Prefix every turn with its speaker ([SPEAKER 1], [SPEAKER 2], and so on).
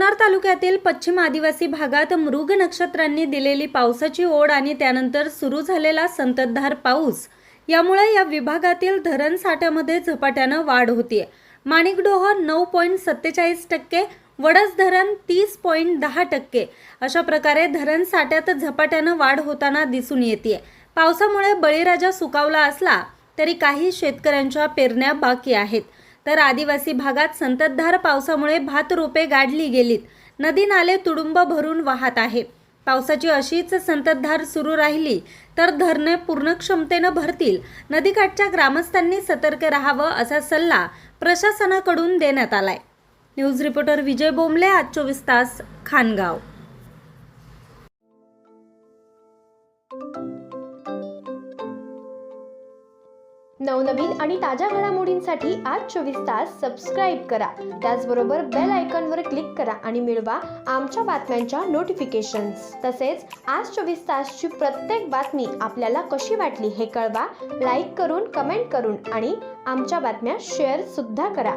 [SPEAKER 1] जुन्नर तालुक्यातील पश्चिम आदिवासी भागात मृग नक्षत्रांनी दिलेली पावसाची ओढ आणि त्यानंतर सुरू झालेला संततधार पाऊस यामुळे या विभागातील धरण साठ्यामध्ये झपाट्यानं वाढ होतीये। माणिकडोह 9.47%, वडस धरण 30.10%, अशा प्रकारे धरण साठ्यात झपाट्यानं वाढ होताना दिसून येते। पावसामुळे बळीराजा सुकावला असला तरी काही शेतकऱ्यांच्या पेरण्या बाकी आहेत, तर आदिवासी भागात संततधार पावसामुळे भात रोपे गाडली गेलीत। नदी नाले तुडुंब भरून वाहत आहे। पावसाची अशीच संततधार सुरू राहिली तर धरणे पूर्ण क्षमतेनं भरतील। नदीकाठच्या ग्रामस्थांनी सतर्क राहावं असा सल्ला प्रशासनाकडून देण्यात आलाय। न्यूज रिपोर्टर विजय बोंबले, आज 24 तास, खानगाव।
[SPEAKER 2] नवनवीन आणि ताज्या घडामोडींसाठी आज 24 तास सबस्क्राईब करा। त्याचबरोबर बेल आयकॉनवर क्लिक करा आणि मिळवा आमच्या बातम्यांच्या नोटिफिकेशन्स। तसेच आज 24 तासची प्रत्येक बातमी आपल्याला कशी वाटली हे कळवा, लाईक करून, कमेंट करून आणि आमच्या बातम्या शेअर सुद्धा करा।